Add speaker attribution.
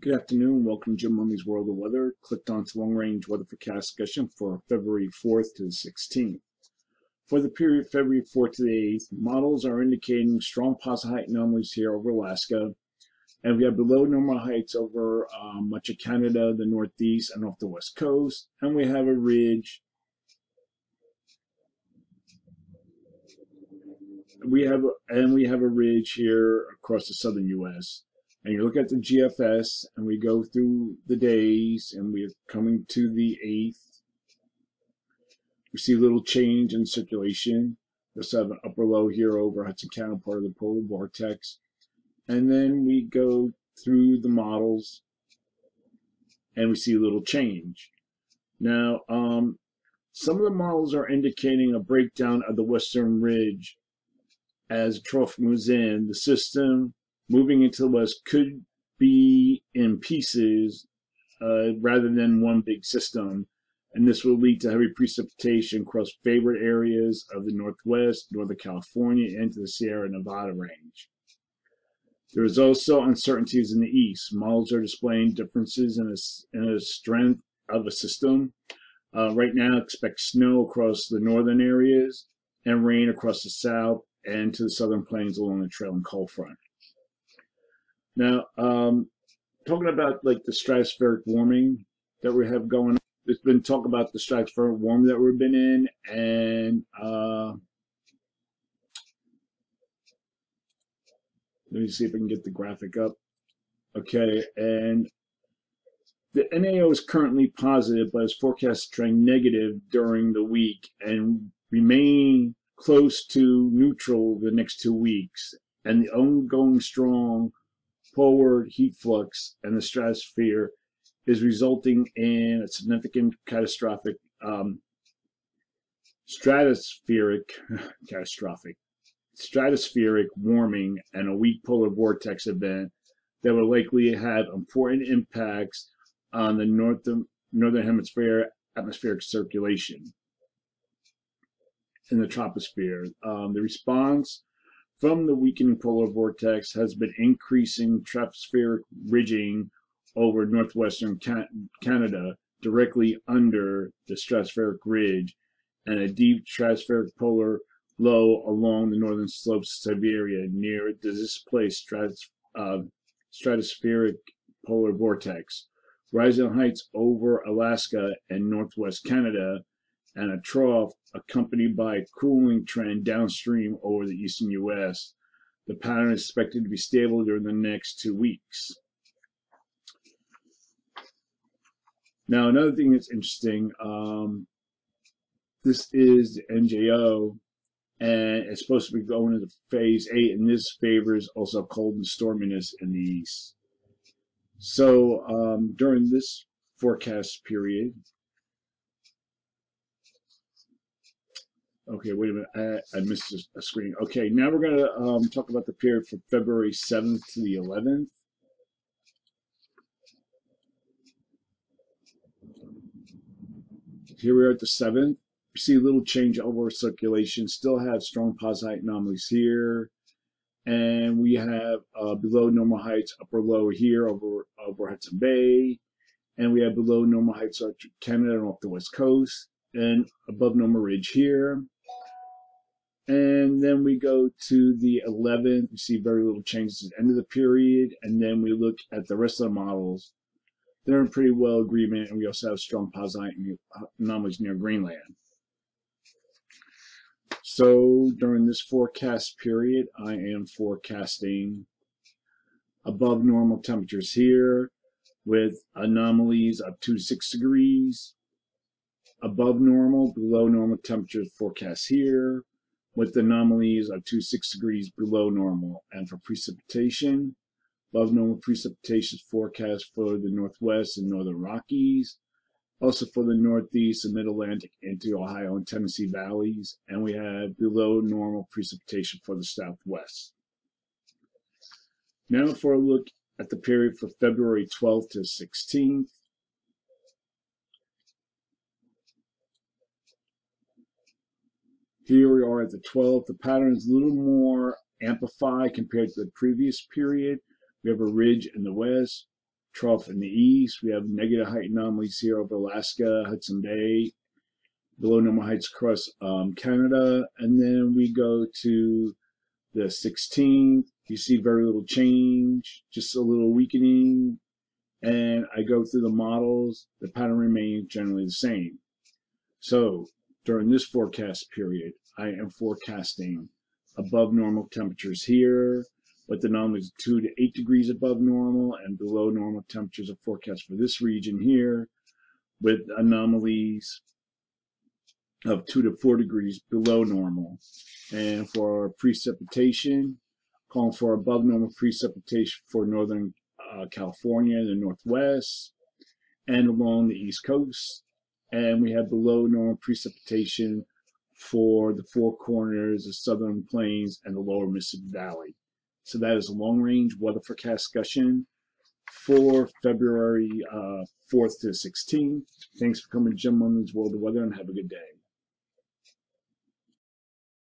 Speaker 1: Good afternoon. Welcome to Jim Mummy's World of Weather. Clicked onto long range weather forecast discussion for February 4th to the 16th. For the period February 4th to the 8th, models are indicating strong positive height anomalies here over Alaska. And we have below normal heights over much of Canada, the Northeast, and off the West Coast. And we have a ridge. We have a ridge here across the southern U.S. And you look at the GFS, and we go through the days, and we're coming to the 8th. We see a little change in circulation. We also have an upper low here over Hudson County, part of the polar vortex. And then we go through the models, and we see a little change. Now, some of the models are indicating a breakdown of the western ridge as the trough moves in. The system moving into the west could be in pieces rather than one big system, and this will lead to heavy precipitation across favored areas of the Northwest, Northern California, into the Sierra Nevada range. There is also uncertainties in the east. Models are displaying differences in the strength of a system. Right now, expect snow across the northern areas and rain across the south and to the southern plains along the trail and cold front. Now, talking about like the stratospheric warming that we have going on, there's been talk about the stratospheric warming that we've been in, and let me see if I can get the graphic up. Okay, and the NAO is currently positive, but is forecast to trend negative during the week and remain close to neutral the next 2 weeks. And the ongoing strong forward heat flux and the stratosphere is resulting in a significant stratospheric warming and a weak polar vortex event that will likely have important impacts on the northern hemisphere atmospheric circulation in the troposphere. The response from the weakening polar vortex has been increasing tropospheric ridging over northwestern Canada directly under the stratospheric ridge, and a deep stratospheric polar low along the northern slopes of Siberia near the displaced stratospheric polar vortex, rising heights over Alaska and northwest Canada, and a trough accompanied by a cooling trend downstream over the eastern U.S. The pattern is expected to be stable during the next 2 weeks. Now, another thing that's interesting, this is the NJO, and it's supposed to be going into phase 8, and this favors also cold and storminess in the east. So during this forecast period, okay, wait a minute, I missed a screen. Okay, now we're going to talk about the period from February 7th to the 11th. Here we are at the 7th. We see a little change over circulation. Still have strong positive height anomalies here. And we have below normal heights, upper low here over Hudson Bay. And we have below normal heights of Canada and off the west coast. And above normal ridge here. And then we go to the 11th. We see very little changes at the end of the period. And then we look at the rest of the models. They're in pretty well agreement. And we also have strong positive anomalies near Greenland. So during this forecast period, I am forecasting above normal temperatures here with anomalies up to 6 degrees. Above normal, below normal temperatures forecast here, with anomalies up to 6 degrees below normal. And for precipitation, above normal precipitation forecast for the Northwest and Northern Rockies, also for the Northeast and Mid-Atlantic into Ohio and Tennessee valleys, and we have below normal precipitation for the Southwest. Now for a look at the period for February 12th to 16th. Here we are at the 12th. The pattern is a little more amplified compared to the previous period. We have a ridge in the west, trough in the east. We have negative height anomalies here over Alaska, Hudson Bay, below normal heights across Canada. And then we go to the 16th. You see very little change, just a little weakening. And I go through the models. The pattern remains generally the same. So during this forecast period, I am forecasting above normal temperatures here, with anomalies 2 to 8 degrees above normal, and below normal temperatures are forecast for this region here, with anomalies of 2 to 4 degrees below normal. And for precipitation, calling for above normal precipitation for northern California, the Northwest, and along the East Coast. And we have below normal precipitation for the four corners, the southern plains, and the lower Mississippi Valley. So that is a long-range weather forecast discussion for February 4th to 16th. Thanks for coming to Jim Munley's World of Weather, and have a good day.